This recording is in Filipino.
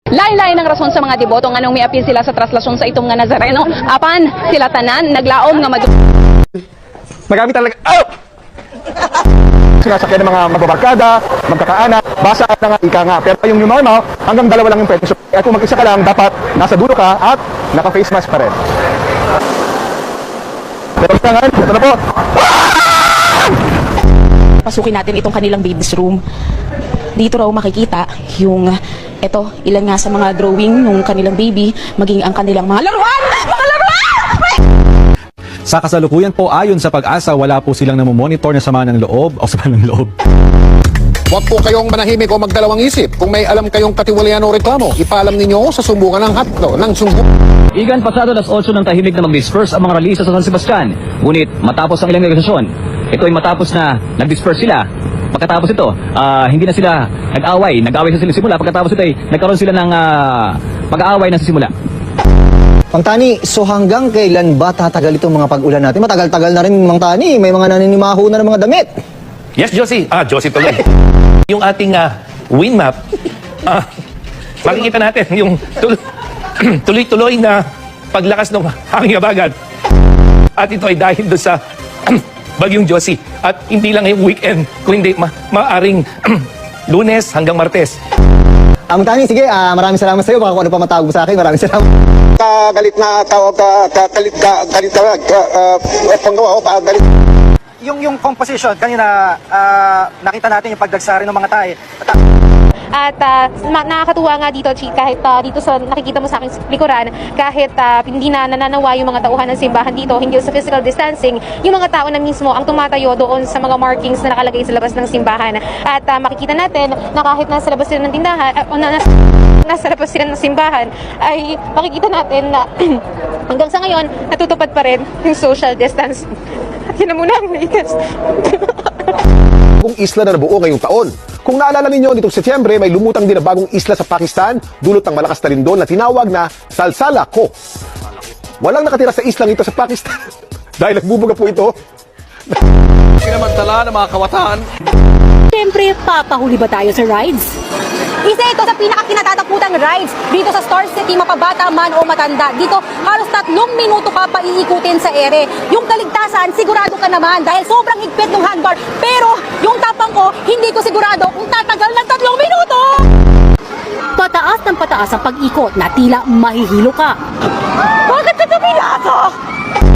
Lain-lain ang rason sa mga deboto nga nung may apil sila sa traslasyon sa itong nga Nazareno. Apan sila tanan naglaom nga Magamit talaga. Oh! Sinasakyan ng mga magbabarkada, magkakaanak, basa at nga ika nga. Pero yung normal, hanggang dalawa lang yung pwede. So, kung mag-isa ka lang, dapat nasa dulo ka at naka-face mask pa rin. Pero tangan, ito na po. Pasukin natin itong kanilang baby's room. Dito raw makikita yung, ilan nga sa mga drawing ng kanilang baby, maging ang kanilang mga laruan! Mga laruan! Sa kasalukuyan po, ayon sa Pag-asa, wala po silang namomonitor na sama ng loob o sama ng loob. Huwag po kayong manahimik o magdalawang isip. Kung may alam kayong katiwalian o reklamo, ipaalam ninyo sa sumbungan ng hatlo ng sumbungan. Igan, pasado alas 8 ng tahimik na mag-disperse ang mga ralisa sa San Sebastian. Ngunit matapos ang ilang negosasyon, ito ay matapos na nag-disperse sila. Pagkatapos ito, hindi na sila nag-away sa sila simula. Pagkatapos ito ay nagkaroon sila ng pag-aaway na sa simula. Mang Tani, so hanggang kailan ba tatagal itong mga pag-ulan natin? Matagal-tagal na rin, Mang Tani. May mga naninimaho na ng mga damit. Yes, Josie. Josie tuloy. Yung ating wind map, makikita natin yung tuloy-tuloy na paglakas ng hangin habagat. At ito ay dahil doon sa Bagyong Josie. At hindi lang yung weekend, kung hindi maaring Lunes hanggang Martes. Mang Tani, sige, maraming salamat sa iyo. Baka kung ano pa matawag mo sa akin, maraming salamat. Galit na tawag galit panggawa ko galit. Yung composition, kanina nakita natin yung pagdagsari ng mga tae. At nakakatuwa nga dito, Chi, kahit dito sa nakikita mo sa aking likuran, kahit hindi na nananawa yung mga tauhan ng simbahan dito, hindi sa physical distancing, yung mga tao na mismo ang tumatayo doon sa mga markings na nakalagay sa labas ng simbahan. At makikita natin na kahit nasa labas sila ng tindahan, nasa labas sila ng simbahan, ay makikita natin na hanggang sa ngayon, natutupad pa rin yung social distance. At yun na muna ang latest. Bagong isla na nabuo ngayong taon. Kung naalala ninyo, nitong Setyembre, may lumutang din na bagong isla sa Pakistan, dulot ng malakas na lindol na tinawag na Salsala Ko. Walang nakatira sa islang ito sa Pakistan dahil nagbubuga po ito. Pinamantala ng mga kawatan. Siyempre, papahuli ba tayo sa rides? Isa ito sa pinakakinatatakutang rides dito sa Star City, mapabata man o matanda. Dito, halos 3 minuto ka pa iikutin sa ere. Yung kaligtasan, sigurado ka naman dahil sobrang higpit ng handbar. Pero yung tapang ko, hindi ko sigurado kung tatagal ng 3 minuto! Pataas ng pataas ang pag-ikot na tila mahihilo ka. Bakit ka tumilasok?